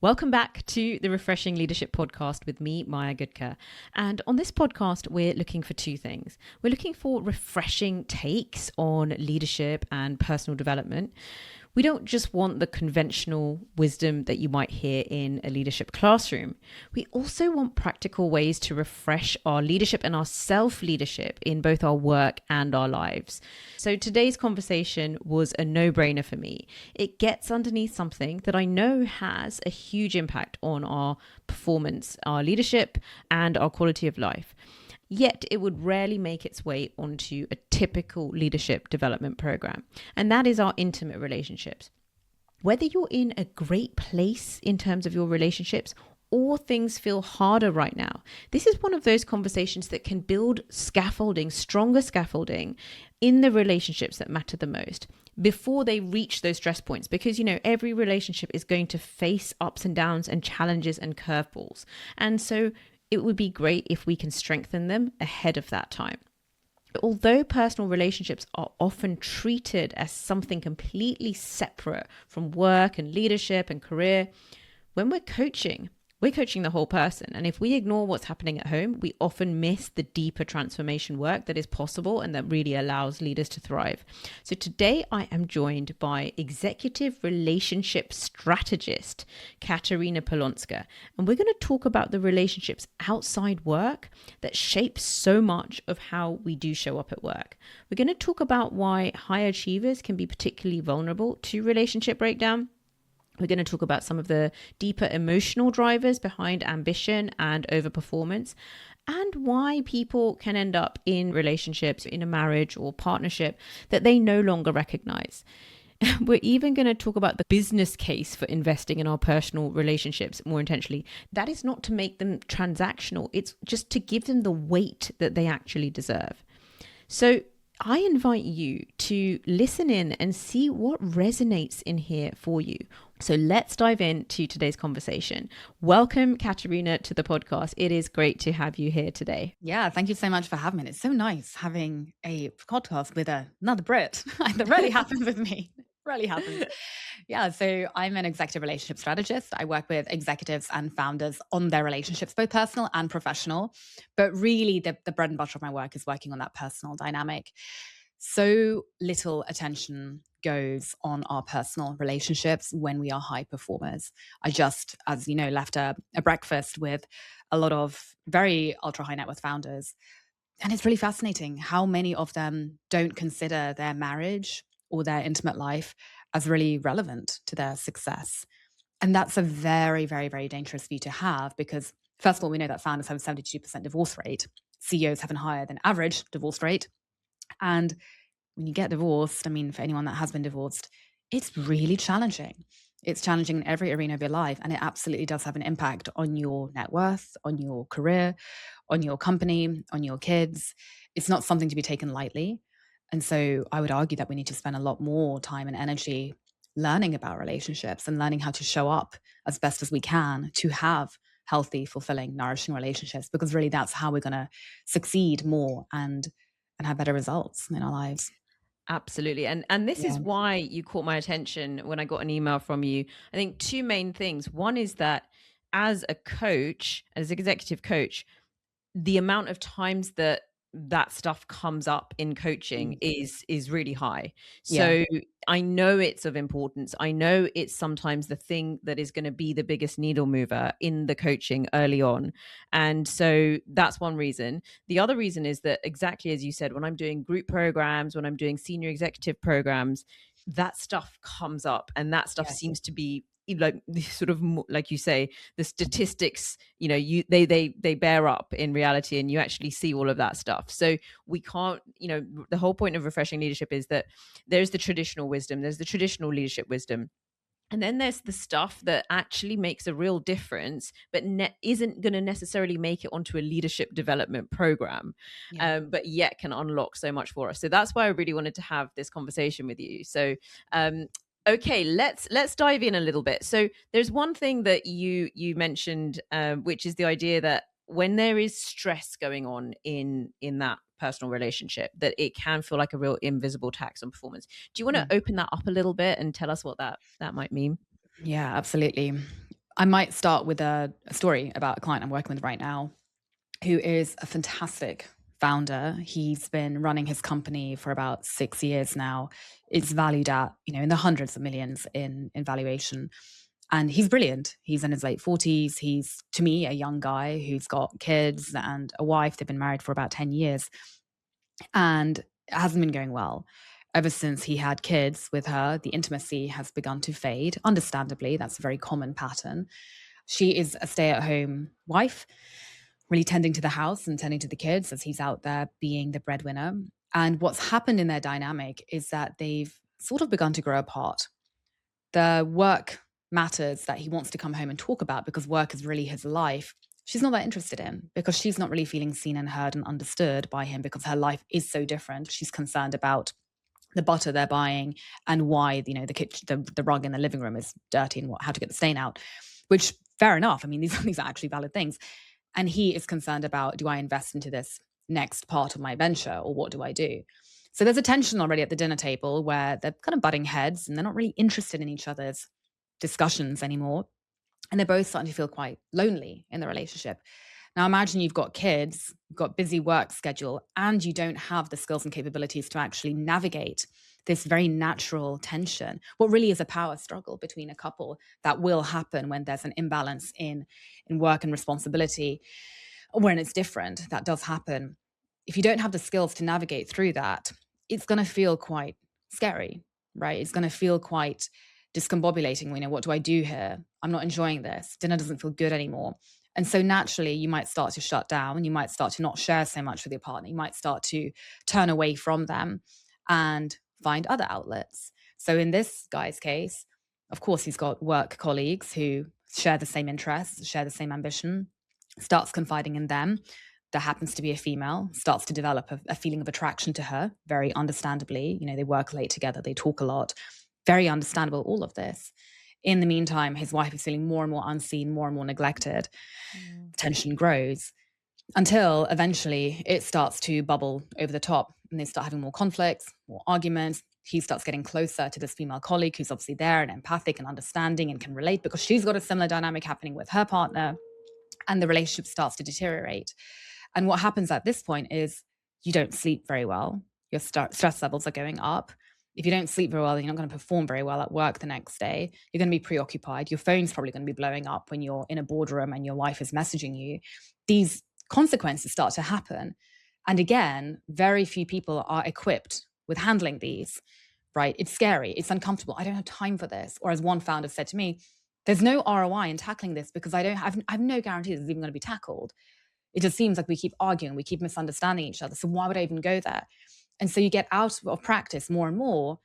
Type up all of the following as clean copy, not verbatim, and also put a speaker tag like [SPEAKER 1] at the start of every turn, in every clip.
[SPEAKER 1] Welcome back to the Refreshing Leadership Podcast with me, Maya Goodker. And on this podcast, we're looking for two things. We're looking for refreshing takes on leadership and personal development. We don't just want the conventional wisdom that you might hear in a leadership classroom. We also want practical ways to refresh our leadership and our self-leadership in both our work and our lives. So today's conversation was a no-brainer for me. It gets underneath something that I know has a huge impact on our performance, our leadership, and our quality of life. Yet it would rarely make its way onto a typical leadership development program. And that is our intimate relationships. Whether you're in a great place in terms of your relationships or things feel harder right now, this is one of those conversations that can build scaffolding, stronger scaffolding in the relationships that matter the most before they reach those stress points. Because, every relationship is going to face ups and downs and challenges and curveballs. And so it would be great if we can strengthen them ahead of that time. Although personal relationships are often treated as something completely separate from work and leadership and career, when we're coaching the whole person. And if we ignore what's happening at home, we often miss the deeper transformation work that is possible and that really allows leaders to thrive. So today I am joined by executive relationship strategist, Katarina Polonska. And we're going to talk about the relationships outside work that shape so much of how we do show up at work. We're going to talk about why high achievers can be particularly vulnerable to relationship breakdown. We're going to talk about some of the deeper emotional drivers behind ambition and overperformance, and why people can end up in relationships, in a marriage or partnership that they no longer recognize. We're even going to talk about the business case for investing in our personal relationships more intentionally. That is not to make them transactional. It's just to give them the weight that they actually deserve. So I invite you to listen in and see what resonates in here for you. So let's dive into today's conversation. Welcome, Katarina, to the podcast. It is great to have you here today.
[SPEAKER 2] Yeah, thank you so much for having me. It's so nice having a podcast with another Brit. That rarely happens with me. Rarely happens. Yeah, so I'm an executive relationship strategist. I work with executives and founders on their relationships, both personal and professional. But really, the bread and butter of my work is working on that personal dynamic. So little attention goes on our personal relationships when we are high performers. I just, as you know, left a breakfast with a lot of very ultra high net worth founders. And it's really fascinating how many of them don't consider their marriage or their intimate life as really relevant to their success. And that's a very, very, very dangerous view to have because, first of all, we know that founders have a 72% divorce rate. CEOs have a higher than average divorce rate. And when you get divorced, for anyone that has been divorced, it's really challenging. It's challenging in every arena of your life. And it absolutely does have an impact on your net worth, on your career, on your company, on your kids. It's not something to be taken lightly. And so I would argue that we need to spend a lot more time and energy learning about relationships and learning how to show up as best as we can to have healthy, fulfilling, nourishing relationships, because really that's how we're going to succeed more and have better results in our lives.
[SPEAKER 1] Absolutely. And this is why you caught my attention when I got an email from you. I think two main things. One is that as a coach, as an executive coach, the amount of times that stuff comes up in coaching is really high. So I know it's of importance. I know it's sometimes the thing that is going to be the biggest needle mover in the coaching early on. And so that's one reason. The other reason is that, exactly as you said, when I'm doing group programs, when I'm doing senior executive programs, that stuff comes up, and that stuff seems to be like sort of, like you say, the statistics, they bear up in reality, and you actually see all of that stuff. So we can't, the whole point of refreshing leadership is that there's the traditional wisdom, there's the traditional leadership wisdom, and then there's the stuff that actually makes a real difference, but isn't going to necessarily make it onto a leadership development program, but yet can unlock so much for us. So that's why I really wanted to have this conversation with you. So okay, let's dive in a little bit. So there's one thing that you mentioned, which is the idea that when there is stress going on in that personal relationship, that it can feel like a real invisible tax on performance. Do you want to open that up a little bit and tell us what that might mean?
[SPEAKER 2] Yeah, absolutely. I might start with a story about a client I'm working with right now who is a fantastic founder. He's been running his company for about 6 years now. It's valued at, in the hundreds of millions in valuation. And he's brilliant. He's in his late 40s. He's, to me, a young guy who's got kids and a wife. They've been married for about 10 years. And it hasn't been going well. Ever since he had kids with her, the intimacy has begun to fade. Understandably, that's a very common pattern. She is a stay-at-home wife, really tending to the house and tending to the kids as he's out there being the breadwinner. And what's happened in their dynamic is that they've sort of begun to grow apart. The work matters that he wants to come home and talk about because work is really his life. She's not that interested in, because she's not really feeling seen and heard and understood by him, because her life is so different. She's concerned about the butter they're buying and why, the kitchen, the rug in the living room is dirty and how to get the stain out, which fair enough. I mean, these are actually valid things. And he is concerned about, do I invest into this next part of my venture, or what do I do? So there's a tension already at the dinner table where they're kind of butting heads and they're not really interested in each other's discussions anymore. And they're both starting to feel quite lonely in the relationship. Now, imagine you've got kids, you've got busy work schedule, and you don't have the skills and capabilities to actually navigate this very natural tension, what really is a power struggle between a couple that will happen when there's an imbalance in work and responsibility. When it's different, that does happen. If you don't have the skills to navigate through that, it's going to feel quite scary, right? It's going to feel quite discombobulating. What do I do here? I'm not enjoying this. Dinner doesn't feel good anymore. And so naturally, you might start to shut down. You might start to not share so much with your partner. You might start to turn away from them and find other outlets. So in this guy's case, of course, he's got work colleagues who share the same interests, share the same ambition, starts confiding in them. There happens to be a female, starts to develop a feeling of attraction to her, very understandably. They work late together, they talk a lot. Very understandable, all of this. In the meantime, his wife is feeling more and more unseen, more and more neglected. Tension grows until eventually it starts to bubble over the top, and they start having more conflicts, more arguments. He starts getting closer to this female colleague who's obviously there and empathic and understanding and can relate, because she's got a similar dynamic happening with her partner, and the relationship starts to deteriorate. And what happens at this point is you don't sleep very well. Your stress levels are going up. If you don't sleep very well, you're not going to perform very well at work the next day. You're going to be preoccupied. Your phone's probably going to be blowing up when you're in a boardroom and your wife is messaging you. These consequences start to happen. And again, very few people are equipped with handling these, right? It's scary. It's uncomfortable. I don't have time for this. Or as one founder said to me, there's no ROI in tackling this because I have no guarantee this is even going to be tackled. It just seems like we keep arguing, we keep misunderstanding each other. So why would I even go there? And so you get out of practice more and more,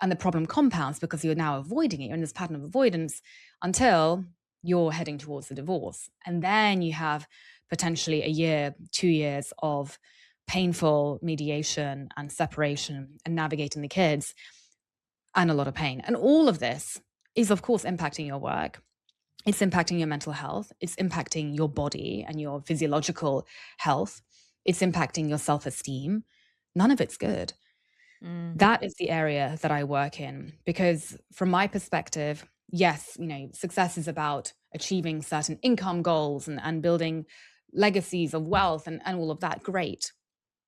[SPEAKER 2] and the problem compounds because you're now avoiding it. You're in this pattern of avoidance until you're heading towards the divorce. And then you have potentially a year, 2 years of painful mediation and separation and navigating the kids, and a lot of pain. And all of this is, of course, impacting your work. It's impacting your mental health. It's impacting your body and your physiological health. It's impacting your self-esteem. None of it's good. That is the area that I work in, because from my perspective, yes, success is about achieving certain income goals and building legacies of wealth and all of that. Great.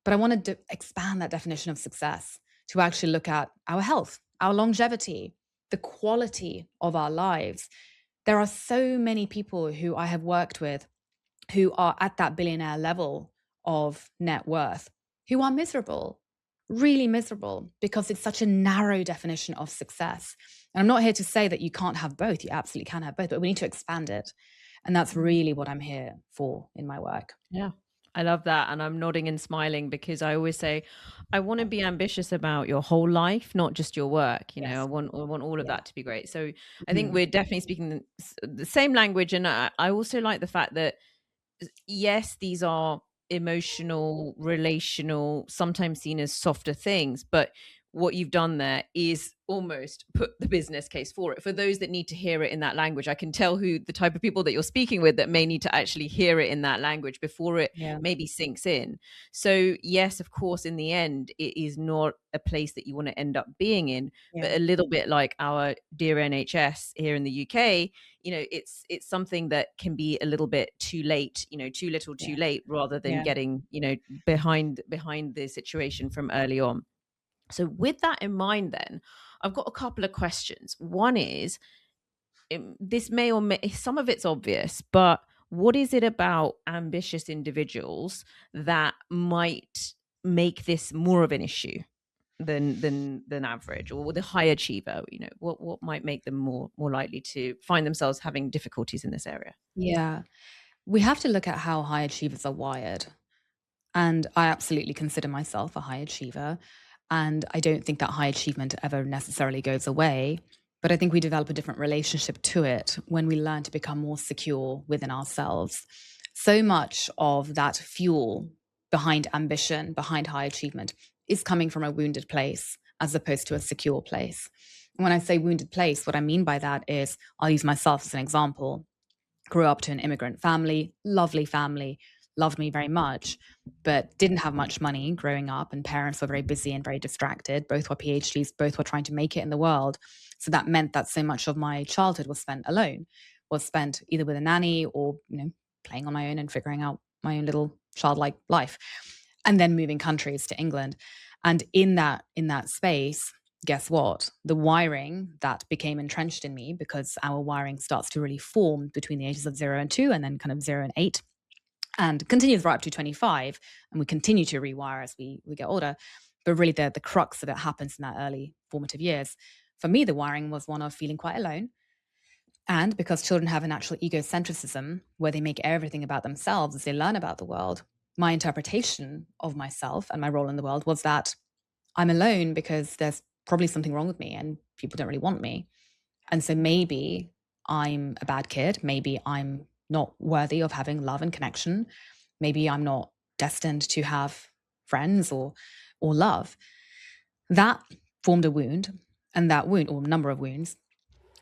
[SPEAKER 2] But I wanted to expand that definition of success to actually look at our health, our longevity, the quality of our lives. There are so many people who I have worked with who are at that billionaire level of net worth who are miserable, really miserable, because it's such a narrow definition of success. And I'm not here to say that you can't have both. You absolutely can have both, but we need to expand it. And that's really what I'm here for in my work.
[SPEAKER 1] Yeah. I love that. And I'm nodding and smiling because I always say, I want to be ambitious about your whole life, not just your work.
[SPEAKER 2] Yes.
[SPEAKER 1] I want all of
[SPEAKER 2] Yeah.
[SPEAKER 1] that to be great. So I think we're definitely speaking the same language. And I also like the fact that, yes, these are emotional, relational, sometimes seen as softer things, but what you've done there is almost put the business case for it. For those that need to hear it in that language, I can tell who the type of people that you're speaking with that may need to actually hear it in that language before it
[SPEAKER 2] Yeah.
[SPEAKER 1] maybe sinks in. So, yes, of course, in the end, it is not a place that you want to end up being in, but
[SPEAKER 2] Yeah.
[SPEAKER 1] a little bit like our dear NHS here in the UK, it's something that can be a little bit too late, too little too
[SPEAKER 2] Yeah.
[SPEAKER 1] late, rather than
[SPEAKER 2] Yeah.
[SPEAKER 1] getting behind the situation from early on. So with that in mind, then I've got a couple of questions. One is, this may or may, some of it's obvious, but what is it about ambitious individuals that might make this more of an issue than average, or the high achiever? What might make them more likely to find themselves having difficulties in this area?
[SPEAKER 2] Yeah. We have to look at how high achievers are wired. And I absolutely consider myself a high achiever. And I don't think that high achievement ever necessarily goes away. But I think we develop a different relationship to it when we learn to become more secure within ourselves. So much of that fuel behind ambition, behind high achievement, is coming from a wounded place as opposed to a secure place. And when I say wounded place, what I mean by that is, I'll use myself as an example. Grew up to an immigrant family, lovely family, loved me very much, but didn't have much money growing up. And parents were very busy and very distracted. Both were PhDs, both were trying to make it in the world. So that meant that so much of my childhood was spent alone, was spent either with a nanny or, playing on my own and figuring out my own little childlike life. And then moving countries to England. And in that space, guess what? The wiring that became entrenched in me, because our wiring starts to really form between the ages of 0 and 2, and then kind of 0 and 8, and continues right up to 25. And we continue to rewire as we get older. But really, the crux of it happens in that early formative years. For me, the wiring was one of feeling quite alone. And because children have a natural egocentrism where they make everything about themselves as they learn about the world, my interpretation of myself and my role in the world was that I'm alone because there's probably something wrong with me and people don't really want me. And so maybe I'm a bad kid. Maybe I'm not worthy of having love and connection. Maybe I'm not destined to have friends or love. That formed a wound, and that wound, or a number of wounds,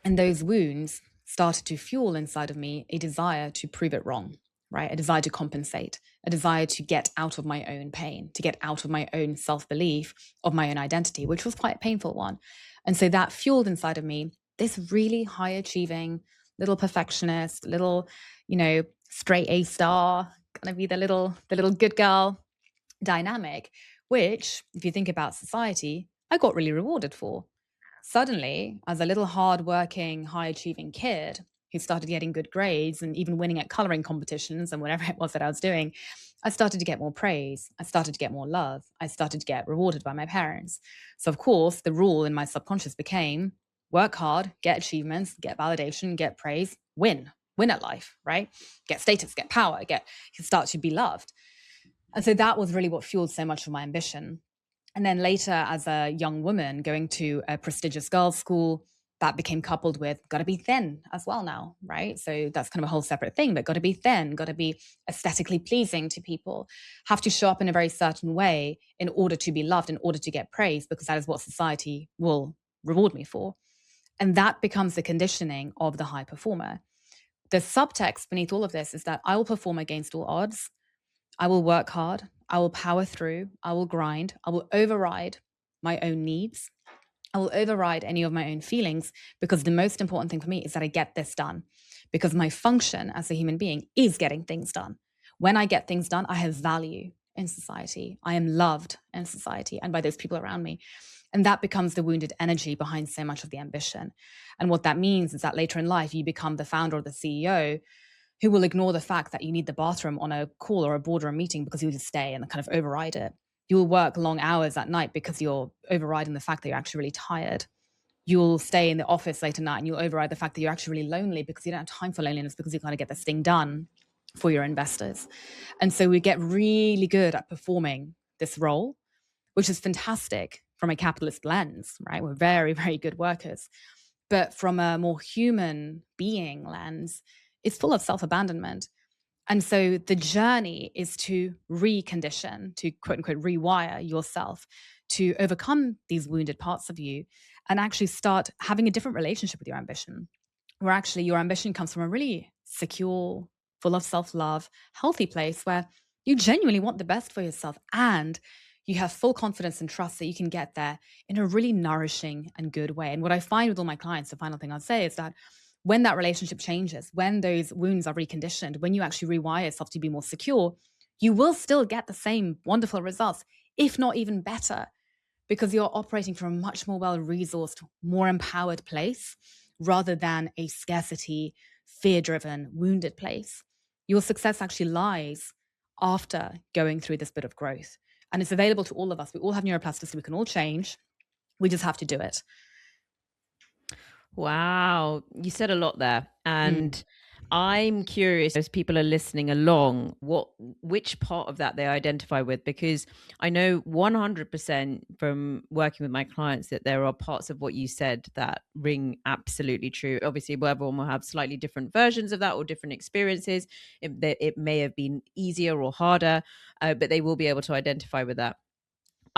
[SPEAKER 2] and those wounds started to fuel inside of me a desire to prove it wrong, right? A desire to compensate, a desire to get out of my own pain, to get out of my own self-belief of my own identity, which was quite a painful one. And so that fueled inside of me this really high achieving little perfectionist, little, straight A star, gonna be the little good girl dynamic, which, if you think about society, I got really rewarded for. Suddenly, as a little hardworking, high achieving kid who started getting good grades and even winning at coloring competitions and whatever it was that I was doing, I started to get more praise. I started to get more love. I started to get rewarded by my parents. So, of course, the rule in my subconscious became work hard, get achievements, get validation, get praise, win at life, right? Get status, get power, start to be loved. And so that was really what fueled so much of my ambition. And then later, as a young woman going to a prestigious girls' school, that became coupled with got to be thin as well now, right? So that's kind of a whole separate thing, but got to be thin, got to be aesthetically pleasing to people, have to show up in a very certain way in order to be loved, in order to get praise, because that is what society will reward me for. And that becomes the conditioning of the high performer. The subtext beneath all of this is that I will perform against all odds. I will work hard. I will power through. I will grind. I will override my own needs. I will override any of my own feelings, because the most important thing for me is that I get this done, because my function as a human being is getting things done. When I get things done, I have value in society. I am loved in society and by those people around me. And that becomes the wounded energy behind so much of the ambition. And what that means is that later in life, you become the founder or the CEO who will ignore the fact that you need the bathroom on a call or a boardroom meeting because you just stay and kind of override it. You will work long hours at night because you're overriding the fact that you're actually really tired. You'll stay in the office late at night and you'll override the fact that you're actually really lonely because you don't have time for loneliness, because you've got to get this thing done for your investors. And so we get really good at performing this role, which is fantastic from a capitalist lens, right? We're very, very good workers. But from a more human being lens, it's full of self-abandonment. And so the journey is to recondition, to quote unquote rewire yourself to overcome these wounded parts of you and actually start having a different relationship with your ambition, where actually your ambition comes from a really secure, full of self-love, healthy place where you genuinely want the best for yourself and you have full confidence and trust that you can get there in a really nourishing and good way. And what I find with all my clients, the final thing I'll say is that when that relationship changes, when those wounds are reconditioned, when you actually rewire yourself to be more secure, you will still get the same wonderful results, if not even better, because you're operating from a much more well-resourced, more empowered place rather than a scarcity, fear-driven, wounded place. Your success actually lies after going through this bit of growth. And it's available to all of us. We all have neuroplasticity. We can all change. We just have to do it.
[SPEAKER 1] Wow, you said a lot there.
[SPEAKER 2] Mm.
[SPEAKER 1] And I'm curious, as people are listening along, which part of that they identify with, because I know 100% from working with my clients that there are parts of what you said that ring absolutely true. Obviously, everyone will have slightly different versions of that or different experiences. It may have been easier or harder, but they will be able to identify with that.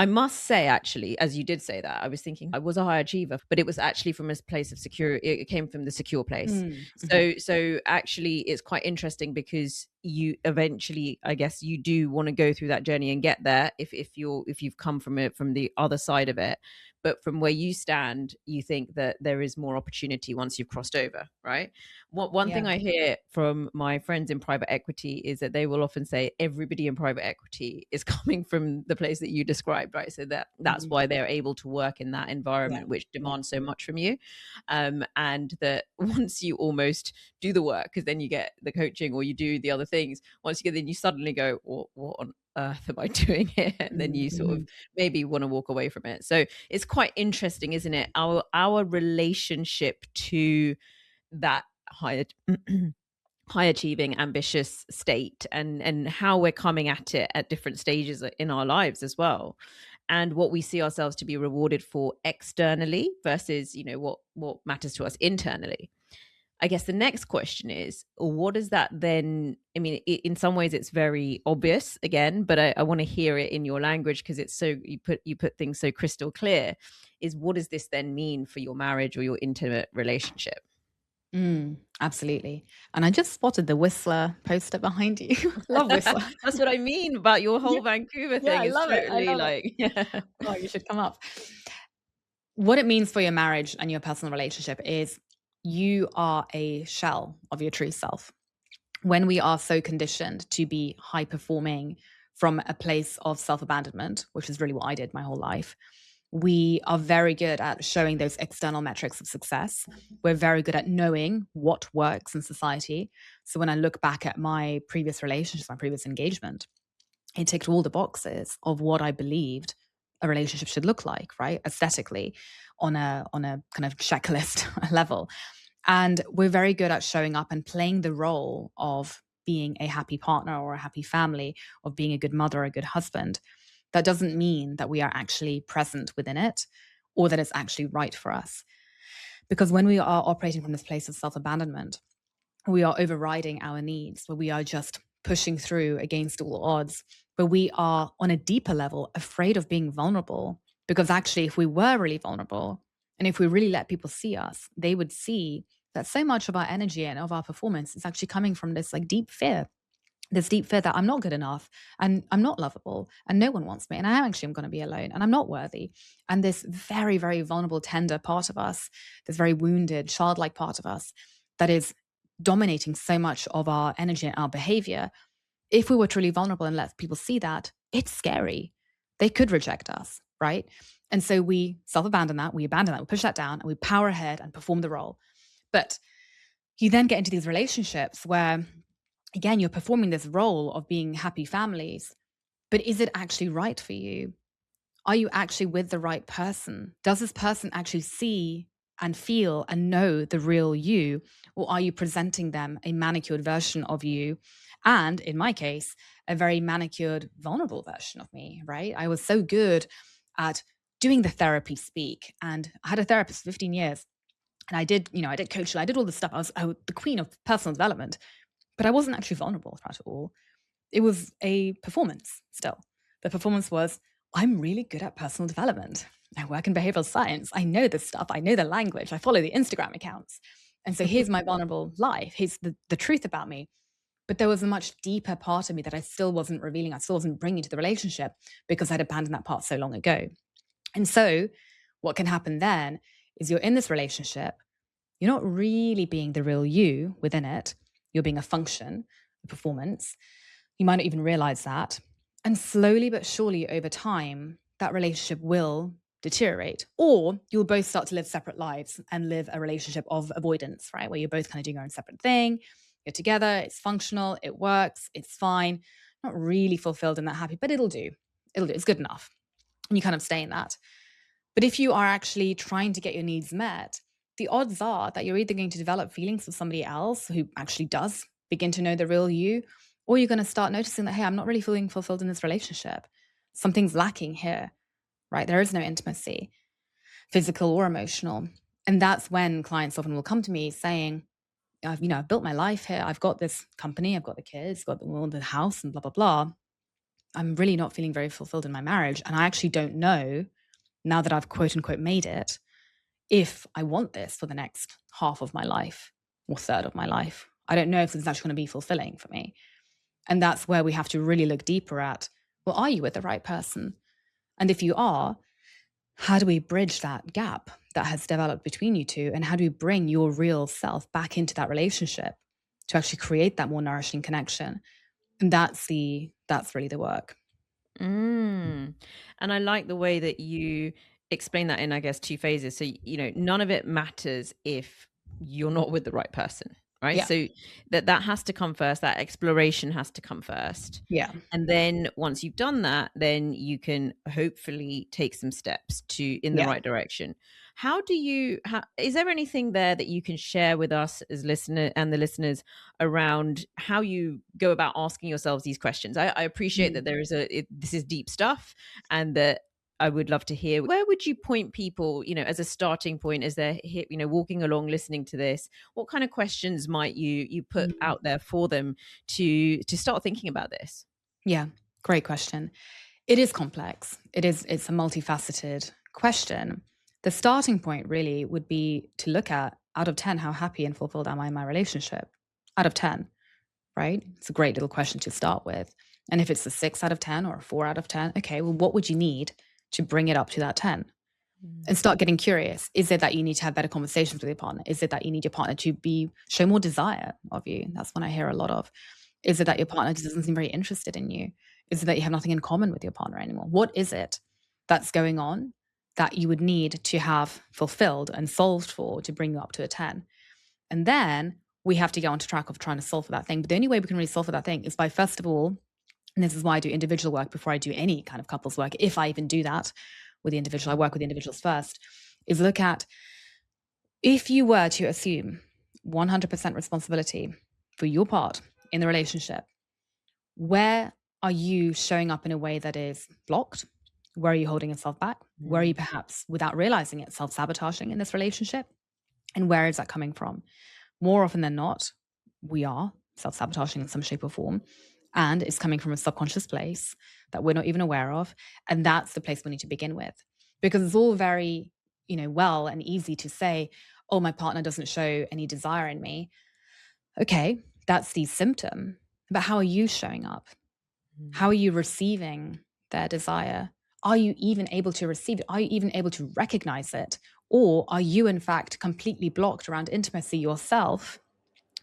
[SPEAKER 1] I must say, actually, as you did say that, I was thinking I was a high achiever, but it was actually from a place of secure. It came from the secure place.
[SPEAKER 2] Mm-hmm.
[SPEAKER 1] So actually, it's quite interesting because you eventually, I guess, you do want to go through that journey and get there if you've come from it from the other side of it. But from where you stand, you think that there is more opportunity once you've crossed over, right? One
[SPEAKER 2] Yeah.
[SPEAKER 1] thing I hear from my friends in private equity is that they will often say everybody in private equity is coming from the place that you described, right? So that's
[SPEAKER 2] Mm-hmm.
[SPEAKER 1] why they're able to work in that
[SPEAKER 2] Yeah.
[SPEAKER 1] environment, which demands so much from you. And that once you almost do the work, because then you get the coaching or you do the other things, once you get, then you suddenly go, what on earth am I doing here? And then you sort
[SPEAKER 2] Mm-hmm.
[SPEAKER 1] of maybe want to walk away from it. So it's quite interesting, isn't it? Our relationship to that high high achieving ambitious state, and how we're coming at it at different stages in our lives as well, and what we see ourselves to be rewarded for externally versus what matters to us internally. I guess the next question is, what does that then? I mean, in some ways, it's very obvious again, but I want to hear it in your language because it's so you put things so crystal clear. Is what does this then mean for your marriage or your intimate relationship?
[SPEAKER 2] Absolutely. And I just spotted the Whistler poster behind you. Love Whistler.
[SPEAKER 1] That's what I mean about your
[SPEAKER 2] Yeah,
[SPEAKER 1] whole Vancouver
[SPEAKER 2] yeah,
[SPEAKER 1] thing.
[SPEAKER 2] I
[SPEAKER 1] It's
[SPEAKER 2] love it. I
[SPEAKER 1] totally
[SPEAKER 2] love it.
[SPEAKER 1] like, yeah.
[SPEAKER 2] Oh, you should come up. What it means for your marriage and your personal relationship is you are a shell of your true self. When we are so conditioned to be high performing from a place of self abandonment, which is really what I did my whole life, we are very good at showing those external metrics of success. We're very good at knowing what works in society. So when I look back at my previous relationships, my previous engagement, it ticked all the boxes of what I believed a relationship should look like, right? Aesthetically, on a kind of checklist level. And we're very good at showing up and playing the role of being a happy partner or a happy family, of being a good mother or a good husband. That doesn't mean that we are actually present within it or that it's actually right for us. Because when we are operating from this place of self-abandonment, we are overriding our needs, where we are just pushing through against all odds, but we are on a deeper level afraid of being vulnerable. Because actually, if we were really vulnerable and if we really let people see us, they would see that so much of our energy and of our performance is actually coming from this like deep fear, this deep fear that I'm not good enough and I'm not lovable and no one wants me and I am going to be alone and I'm not worthy. And this very, very vulnerable, tender part of us, this very wounded, childlike part of us that is dominating so much of our energy and our behavior. If we were truly vulnerable and let people see that, it's scary. They could reject us, right? And so we abandon that, we push that down, and we power ahead and perform the role. But you then get into these relationships where, again, you're performing this role of being happy families, but is it actually right for you? Are you actually with the right person? Does this person actually see and feel and know the real you? Or are you presenting them a manicured version of you? And in my case, a very manicured, vulnerable version of me, right? I was so good at doing the therapy speak. And I had a therapist for 15 years. And I did coaching, I did all this stuff. I was the queen of personal development, but I wasn't actually vulnerable at all. It was a performance still. The performance was, I'm really good at personal development. I work in behavioral science. I know this stuff. I know the language. I follow the Instagram accounts. And so here's my vulnerable life. Here's the truth about me. But there was a much deeper part of me that I still wasn't revealing. I still wasn't bringing to the relationship because I'd abandoned that part so long ago. And so what can happen then is you're in this relationship. You're not really being the real you within it. You're being a function, a performance. You might not even realize that. And slowly but surely over time, that relationship will deteriorate, or you'll both start to live separate lives and live a relationship of avoidance, right? Where you're both kind of doing your own separate thing. You're together, it's functional, it works, it's fine. Not really fulfilled and that happy, but it'll do. It'll do. It's good enough. And you kind of stay in that. But if you are actually trying to get your needs met, the odds are that you're either going to develop feelings for somebody else who actually does begin to know the real you, or you're going to start noticing that, hey, I'm not really feeling fulfilled in this relationship. Something's lacking here, right? There is no intimacy, physical or emotional. And that's when clients often will come to me saying, I've built my life here. I've got this company, I've got the kids, got the house and blah, blah, blah. I'm really not feeling very fulfilled in my marriage. And I actually don't know, now that I've quote unquote made it, if I want this for the next half of my life or third of my life. I don't know if it's actually going to be fulfilling for me. And that's where we have to really look deeper at, well, are you with the right person? And if you are, how do we bridge that gap that has developed between you two? And how do we bring your real self back into that relationship to actually create that more nourishing connection? And that's really the work.
[SPEAKER 1] And I like the way that you explain that in, I guess, two phases. So, none of it matters if you're not with the right person, right?
[SPEAKER 2] Yeah.
[SPEAKER 1] So that has to come first. That exploration has to come first.
[SPEAKER 2] Yeah.
[SPEAKER 1] And then once you've done that, then you can hopefully take some steps in the right direction. Is there anything there that you can share with us as listener and the listeners around how you go about asking yourselves these questions? I appreciate that this is deep stuff, and that I would love to hear. Where would you point people, as a starting point, as they're walking along, listening to this? What kind of questions might you put out there for them to start thinking about this?
[SPEAKER 2] Yeah, great question. It is complex. It's a multifaceted question. The starting point really would be to look at, out of 10, how happy and fulfilled am I in my relationship? Out of 10, right? It's a great little question to start with. And if it's a 6 out of 10 or a 4 out of 10, okay, well, what would you need to bring it up to that 10? And start getting curious. Is it that you need to have better conversations with your partner? Is it that you need your partner to show more desire of you? That's one I hear a lot of. Is it that your partner just doesn't seem very interested in you? Is it that you have nothing in common with your partner anymore? What is it that's going on that you would need to have fulfilled and solved for to bring you up to a 10? And then we have to get onto track of trying to solve for that thing. But the only way we can really solve for that thing is by, first of all, and this is why I do individual work before I do any kind of couples work, if I even do that with the individual, I work with the individuals first, is look at, if you were to assume 100% responsibility for your part in the relationship, where are you showing up in a way that is blocked? Where are you holding yourself back? Where are you perhaps, without realizing it, self-sabotaging in this relationship? And where is that coming from? More often than not, we are self-sabotaging in some shape or form. And it's coming from a subconscious place that we're not even aware of. And that's the place we need to begin with. Because it's all very, well and easy to say, oh, my partner doesn't show any desire in me. Okay, that's the symptom. But how are you showing up? How are you receiving their desire? Are you even able to receive it? Are you even able to recognize it? Or are you, in fact, completely blocked around intimacy yourself,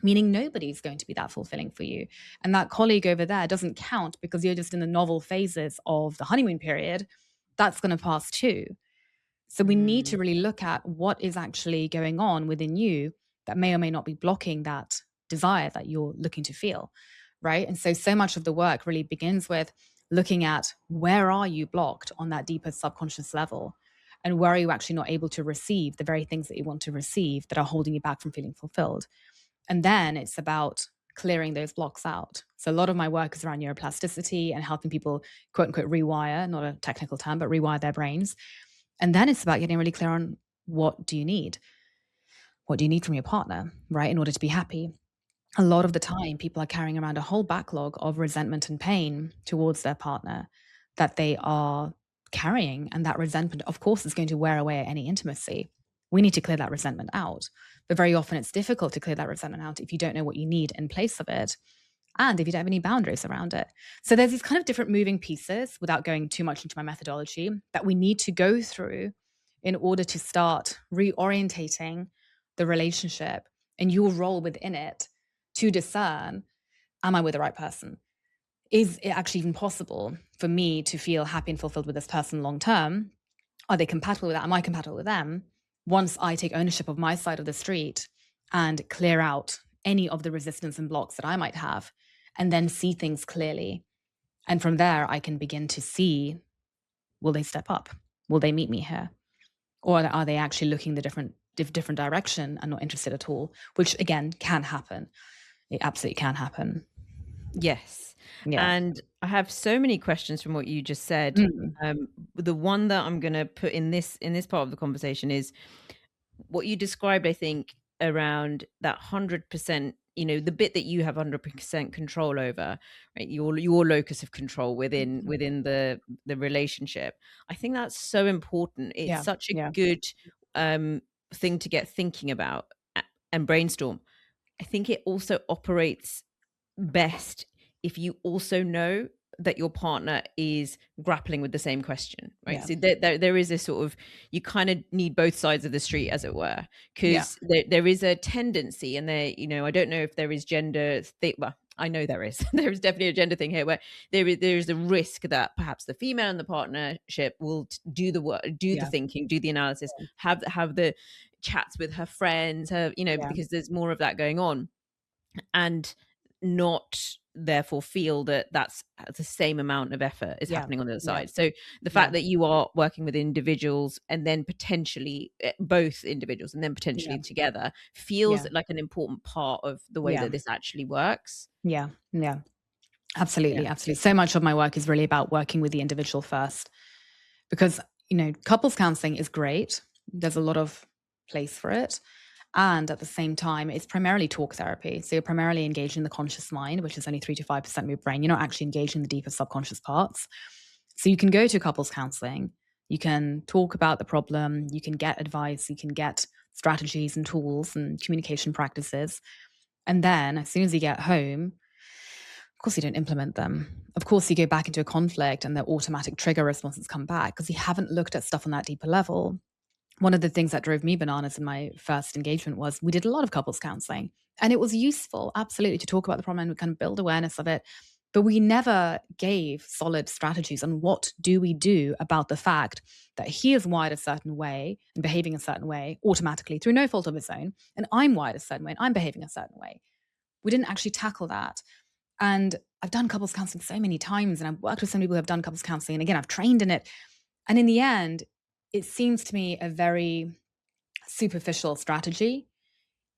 [SPEAKER 2] meaning nobody's going to be that fulfilling for you? And that colleague over there doesn't count because you're just in the novel phases of the honeymoon period. That's going to pass too. So we need to really look at what is actually going on within you that may or may not be blocking that desire that you're looking to feel, right? And so much of the work really begins with looking at, where are you blocked on that deeper subconscious level? And where are you actually not able to receive the very things that you want to receive that are holding you back from feeling fulfilled? And then it's about clearing those blocks out. So a lot of my work is around neuroplasticity and helping people, quote unquote, rewire, not a technical term, but rewire their brains. And then it's about getting really clear on, what do you need? What do you need from your partner, right? In order to be happy. A lot of the time, people are carrying around a whole backlog of resentment and pain towards their partner that they are carrying, and that resentment, of course, is going to wear away at any intimacy. We need to clear that resentment out. But very often it's difficult to clear that resentment out if you don't know what you need in place of it, and if you don't have any boundaries around it. So there's these kind of different moving pieces, without going too much into my methodology, that we need to go through in order to start reorientating the relationship and your role within it, to discern, am I with the right person? Is it actually even possible for me to feel happy and fulfilled with this person long term? Are they compatible with that? Am I compatible with them? Once I take ownership of my side of the street and clear out any of the resistance and blocks that I might have, and then see things clearly. And from there, I can begin to see, will they step up? Will they meet me here? Or are they actually looking the different direction and not interested at all? Which again, can happen. It absolutely can happen.
[SPEAKER 1] Yes.
[SPEAKER 2] Yeah.
[SPEAKER 1] And I have so many questions from what you just said.
[SPEAKER 2] Mm.
[SPEAKER 1] The one that I'm going to put in this part of the conversation is what you described, I think, around that 100%, the bit that you have 100% control over, right? Your locus of control within
[SPEAKER 2] Mhm.
[SPEAKER 1] within the relationship. I think that's so important. It's
[SPEAKER 2] Yeah.
[SPEAKER 1] such a
[SPEAKER 2] Yeah.
[SPEAKER 1] good thing to get thinking about and brainstorm. I think it also operates best if you also know that your partner is grappling with the same question, right?
[SPEAKER 2] Yeah.
[SPEAKER 1] So there is a sort of, you kind of need both sides of the street, as it were,
[SPEAKER 2] Yeah.
[SPEAKER 1] because there is a tendency, and there, I don't know if there is gender well, I know there is. There is definitely a gender thing here, where there is a risk that perhaps the female in the partnership will do the work, do the
[SPEAKER 2] Yeah.
[SPEAKER 1] thinking, do the analysis, have the chats with her friends,
[SPEAKER 2] Yeah.
[SPEAKER 1] because there's more of that going on, and not therefore feel that that's the same amount of effort is
[SPEAKER 2] Yeah.
[SPEAKER 1] happening on the other
[SPEAKER 2] Yeah.
[SPEAKER 1] side. So the
[SPEAKER 2] Yeah.
[SPEAKER 1] fact that you are working with individuals, and then potentially both individuals, and then
[SPEAKER 2] Yeah.
[SPEAKER 1] potentially together, feels
[SPEAKER 2] Yeah.
[SPEAKER 1] like an important part of the way
[SPEAKER 2] Yeah.
[SPEAKER 1] that this actually works.
[SPEAKER 2] Yeah. Yeah.
[SPEAKER 1] Yeah.
[SPEAKER 2] Absolutely. Absolutely. So much of my work is really about working with the individual first, because, couples counseling is great. There's a lot of place for it. And at the same time, it's primarily talk therapy. So you're primarily engaging the conscious mind, which is only 3 to 5% of your brain. You're not actually engaging the deeper subconscious parts. So you can go to couples counseling. You can talk about the problem. You can get advice. You can get strategies and tools and communication practices. And then as soon as you get home, of course, you don't implement them. Of course, you go back into a conflict and the automatic trigger responses come back because you haven't looked at stuff on that deeper level. One of the things that drove me bananas in my first engagement was we did a lot of couples counseling, and it was useful, absolutely, to talk about the problem and kind of build awareness of it. But we never gave solid strategies on what do we do about the fact that he is wired a certain way and behaving a certain way automatically through no fault of his own, and I'm wired a certain way and I'm behaving a certain way. We didn't actually tackle that. And I've done couples counseling so many times, and I've worked with some people who have done couples counseling. And again, I've trained in it. And in the end, it seems to me a very superficial strategy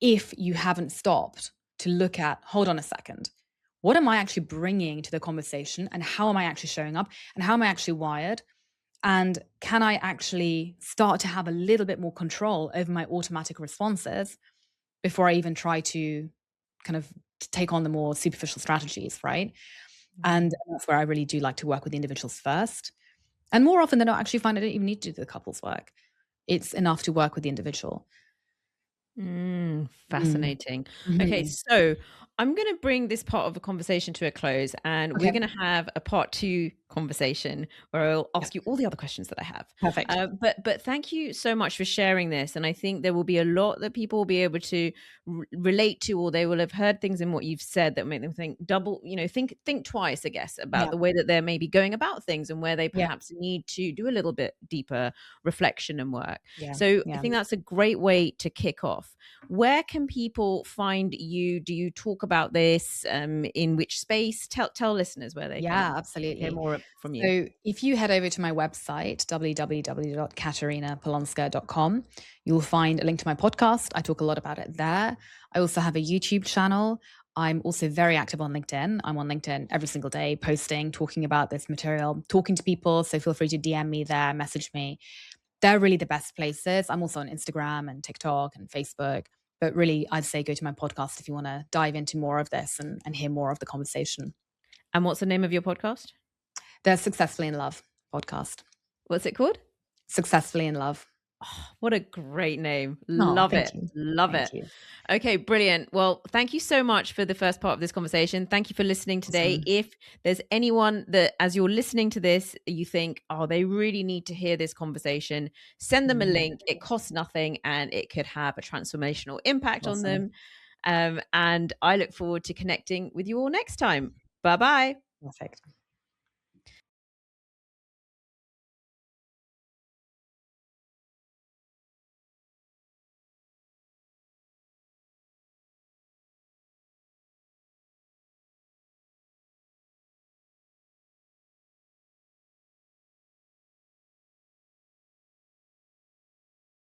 [SPEAKER 2] if you haven't stopped to look at, hold on a second, what am I actually bringing to the conversation? And how am I actually showing up? And how am I actually wired? And can I actually start to have a little bit more control over my automatic responses before I even try to kind of take on the more superficial strategies, right? And that's where I really do like to work with individuals first. And more often than not, I actually find I don't even need to do the couples work. It's enough to work with the individual. Mm.
[SPEAKER 1] Fascinating. Okay,
[SPEAKER 2] Mhm.
[SPEAKER 1] so I'm going to bring this part of the conversation to a close, and we're
[SPEAKER 2] Okay.
[SPEAKER 1] going to have a part 2 conversation where I'll
[SPEAKER 2] Yeah.
[SPEAKER 1] ask you all the other questions that I have.
[SPEAKER 2] Perfect.
[SPEAKER 1] But thank you so much for sharing this, and I think there will be a lot that people will be able to relate to, or they will have heard things in what you've said that make them think think twice, I guess, about
[SPEAKER 2] Yeah.
[SPEAKER 1] the way that they're maybe going about things, and where they
[SPEAKER 2] Yeah.
[SPEAKER 1] perhaps need to do a little bit deeper reflection and work.
[SPEAKER 2] Yeah.
[SPEAKER 1] So I
[SPEAKER 2] Yeah.
[SPEAKER 1] think that's a great way to kick off. Where can people find you? Do you talk about this? In which space? Tell listeners where they
[SPEAKER 2] Yeah,
[SPEAKER 1] can hear
[SPEAKER 2] absolutely.
[SPEAKER 1] more from you.
[SPEAKER 2] So if you head over to my website, www.katarinapolonska.com, you'll find a link to my podcast. I talk a lot about it there. I also have a YouTube channel. I'm also very active on LinkedIn. I'm on LinkedIn every single day, posting, talking about this material, talking to people. So feel free to DM me there, message me. They're really the best places. I'm also on Instagram and TikTok and Facebook. But really, I'd say go to my podcast if you want to dive into more of this and hear more of the conversation.
[SPEAKER 1] And what's the name of your podcast?
[SPEAKER 2] The Successfully in Love podcast.
[SPEAKER 1] What's it called?
[SPEAKER 2] Successfully in Love.
[SPEAKER 1] Oh, what a great name.
[SPEAKER 2] Oh,
[SPEAKER 1] Love
[SPEAKER 2] thank
[SPEAKER 1] it.
[SPEAKER 2] you.
[SPEAKER 1] Love
[SPEAKER 2] Thank
[SPEAKER 1] it.
[SPEAKER 2] you.
[SPEAKER 1] Okay, brilliant. Well, thank you so much for the first part of this conversation. Thank you for listening today.
[SPEAKER 2] Awesome.
[SPEAKER 1] If there's anyone that, as you're listening to this, you think, oh, they really need to hear this conversation, send them a
[SPEAKER 2] Mm,
[SPEAKER 1] link. It costs nothing and it could have a transformational impact on
[SPEAKER 2] awesome.
[SPEAKER 1] them. And I look forward to connecting with you all next time. Bye bye.
[SPEAKER 2] Perfect.